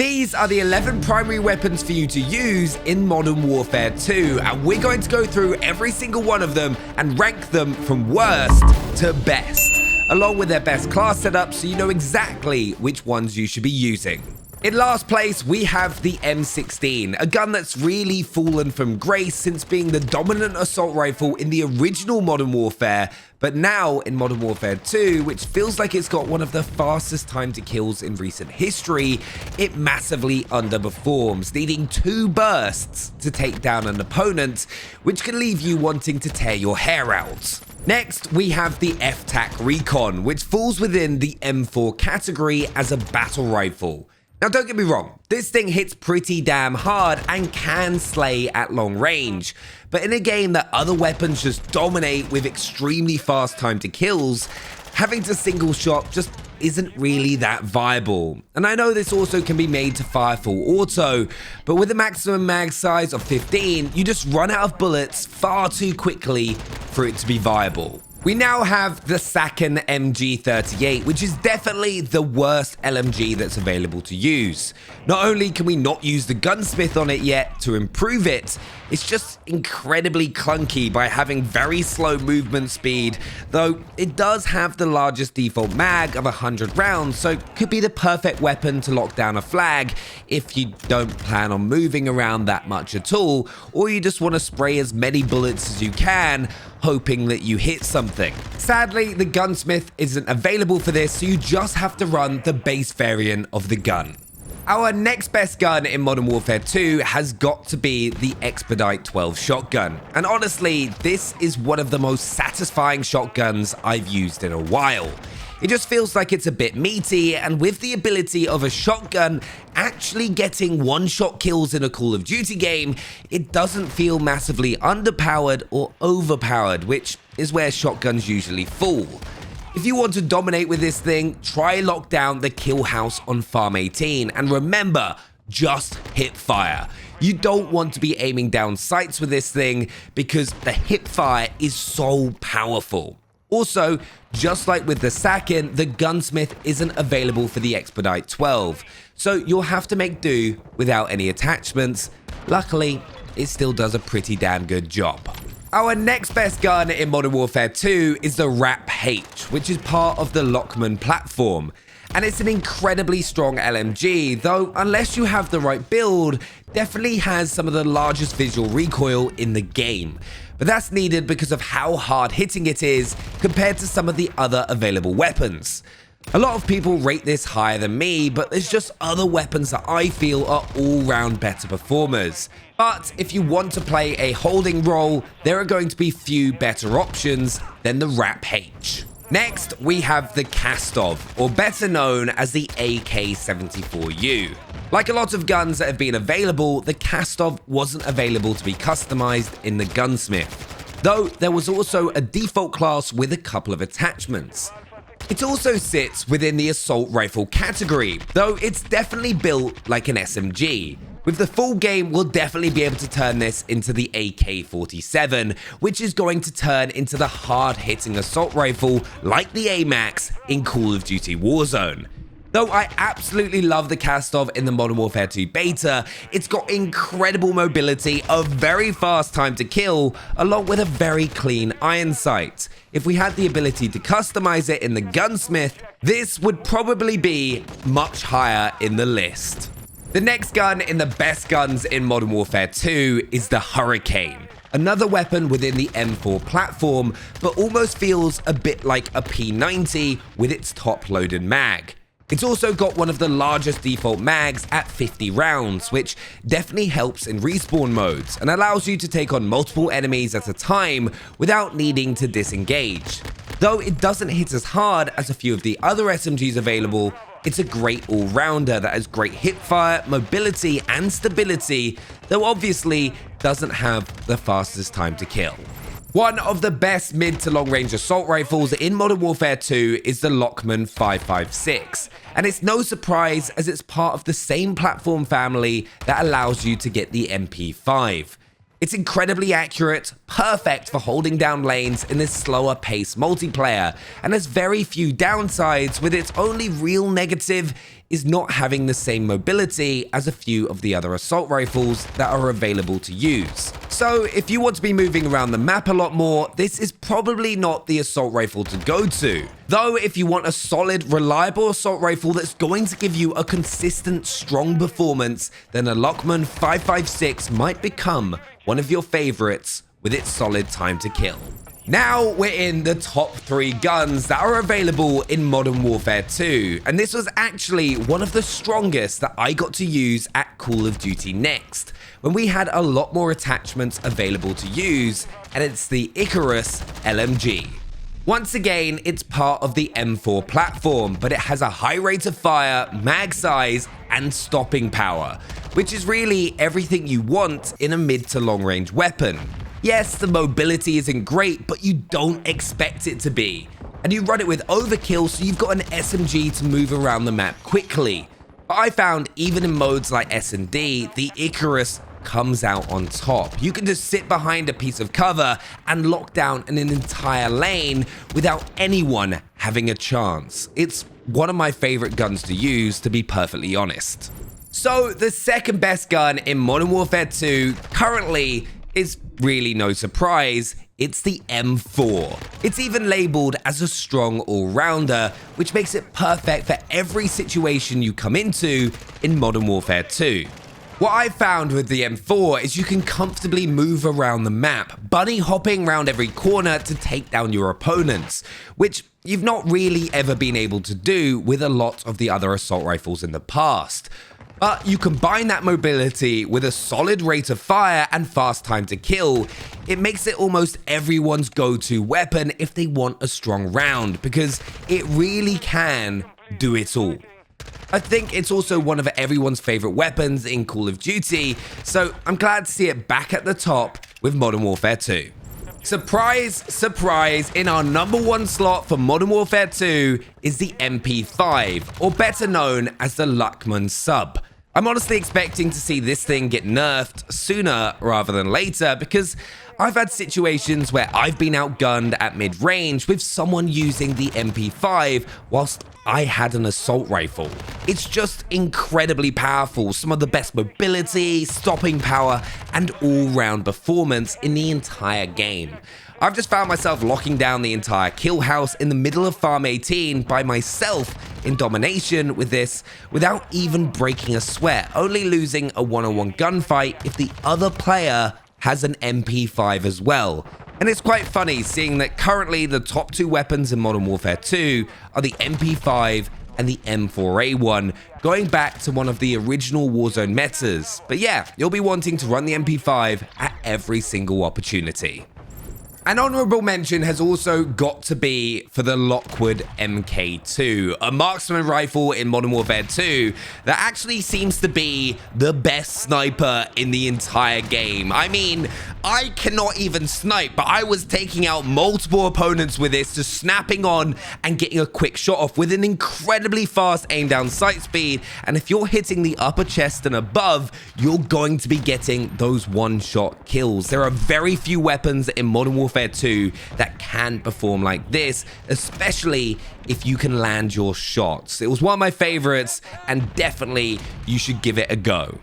These are the 11 primary weapons for you to use in Modern Warfare 2, and we're going to go through every single one of them and rank them from worst to best, along with their best class setup so you know exactly which ones you should be using. In last place, we have the M16, a gun that's really fallen from grace since being the dominant assault rifle in the original Modern Warfare, but now in Modern Warfare 2, which feels like it's got one of the fastest time to kills in recent history, it massively underperforms, needing 2 bursts to take down an opponent, which can leave you wanting to tear your hair out. Next, we have the Ftac Recon, which falls within the M4 category as a battle rifle. Now don't get me wrong, this thing hits pretty damn hard and can slay at long range, but in a game that other weapons just dominate with extremely fast time to kills, having to single shot just isn't really that viable. And I know this also can be made to fire full auto, but with a maximum mag size of 15, you just run out of bullets far too quickly for it to be viable. We now have the Ftac MG38, which is definitely the worst LMG that's available to use. Not only can we not use the gunsmith on it yet to improve it, it's just incredibly clunky by having very slow movement speed, though it does have the largest default mag of 100 rounds, so could be the perfect weapon to lock down a flag if you don't plan on moving around that much at all, or you just want to spray as many bullets as you can, hoping that you hit something. Sadly, the gunsmith isn't available for this, so you just have to run the base variant of the gun. Our next best gun in Modern Warfare 2 has got to be the Expedite 12 shotgun. And honestly, this is one of the most satisfying shotguns I've used in a while. It just feels like it's a bit meaty, and with the ability of a shotgun actually getting one-shot kills in a Call of Duty game, it doesn't feel massively underpowered or overpowered, which is where shotguns usually fall. If you want to dominate with this thing, try lock down the kill house on Farm 18, and remember, just hip fire. You don't want to be aiming down sights with this thing because the hip fire is so powerful. Also, just like with the Ftac, the gunsmith isn't available for the Expedite 12, so you'll have to make do without any attachments. Luckily, it still does a pretty damn good job. Our next best gun in Modern Warfare 2 is the RAP-H, which is part of the Lochman platform. And it's an incredibly strong LMG, though unless you have the right build, definitely has some of the largest visual recoil in the game. But that's needed because of how hard hitting it is compared to some of the other available weapons. A lot of people rate this higher than me, but there's just other weapons that I feel are all-round better performers. But if you want to play a holding role, there are going to be few better options than the RAP-H. Next, we have the Kastov, or better known as the AK-74U. Like a lot of guns that have been available, the Kastov wasn't available to be customized in the gunsmith, though there was also a default class with a couple of attachments. It also sits within the assault rifle category, though it's definitely built like an SMG. With the full game, we'll definitely be able to turn this into the AK-47, which is going to turn into the hard-hitting assault rifle like the AMAX in Call of Duty Warzone. Though I absolutely love the Kastov in the Modern Warfare 2 beta, it's got incredible mobility, a very fast time to kill, along with a very clean iron sight. If we had the ability to customize it in the gunsmith, this would probably be much higher in the list. The next gun in the best guns in Modern Warfare 2 is the Hurricane. Another weapon within the M4 platform, but almost feels a bit like a P90 with its top-loaded mag. It's also got one of the largest default mags at 50 rounds, which definitely helps in respawn modes and allows you to take on multiple enemies at a time without needing to disengage. Though it doesn't hit as hard as a few of the other SMGs available, it's a great all-rounder that has great hipfire, mobility, and stability, though obviously doesn't have the fastest time to kill. One of the best mid to long range assault rifles in Modern Warfare 2 is the Lochman 556, and it's no surprise as it's part of the same platform family that allows you to get the MP5. It's incredibly accurate, perfect for holding down lanes in this slower paced multiplayer, and has very few downsides, with its only real negative is not having the same mobility as a few of the other assault rifles that are available to use. So if you want to be moving around the map a lot more, this is probably not the assault rifle to go to. Though if you want a solid, reliable assault rifle that's going to give you a consistent, strong performance, then a Lochman 5.56 might become one of your favorites with its solid time to kill. Now we're in the top 3 guns that are available in Modern Warfare 2, and this was actually one of the strongest that I got to use at Call of Duty Next, when we had a lot more attachments available to use, and it's the Icarus LMG. Once again, it's part of the M4 platform, but it has a high rate of fire, mag size, and stopping power, which is really everything you want in a mid to long range weapon. Yes, the mobility isn't great, but you don't expect it to be. And you run it with overkill, so you've got an SMG to move around the map quickly. But I found even in modes like S&D, the Icarus comes out on top. You can just sit behind a piece of cover and lock down an entire lane without anyone having a chance. It's one of my favorite guns to use, to be perfectly honest. So the second best gun in Modern Warfare 2 currently is really no surprise, it's the M4. It's even labeled as a strong all-rounder, which makes it perfect for every situation you come into in Modern Warfare 2. What I found with the M4 is you can comfortably move around the map, bunny hopping around every corner to take down your opponents, which you've not really ever been able to do with a lot of the other assault rifles in the past. But you combine that mobility with a solid rate of fire and fast time to kill, it makes it almost everyone's go-to weapon if they want a strong round, because it really can do it all. I think it's also one of everyone's favorite weapons in Call of Duty, so I'm glad to see it back at the top with Modern Warfare 2. Surprise, surprise, in our #1 slot for Modern Warfare 2 is the MP5, or better known as the Luckman sub. I'm honestly expecting to see this thing get nerfed sooner rather than later, because I've had situations where I've been outgunned at mid-range with someone using the MP5 whilst I had an assault rifle. It's just incredibly powerful, some of the best mobility, stopping power, and all-round performance in the entire game. I've just found myself locking down the entire kill house in the middle of Farm 18 by myself in domination with this without even breaking a sweat, only losing a one-on-one gunfight if the other player has an MP5 as well. And it's quite funny seeing that currently the top 2 weapons in Modern Warfare 2 are the MP5 and the M4A1, going back to one of the original Warzone metas. But yeah, you'll be wanting to run the MP5 at every single opportunity. An honorable mention has also got to be for the Lockwood MK2, a marksman rifle in Modern Warfare 2 that actually seems to be the best sniper in the entire game. I mean, I cannot even snipe, but I was taking out multiple opponents with this, just snapping on and getting a quick shot off with an incredibly fast aim down sight speed. And if you're hitting the upper chest and above, you're going to be getting those one-shot kills. There are very few weapons in Modern Warfare 2 that can perform like this, especially if you can land your shots. It was one of my favorites, and definitely you should give it a go.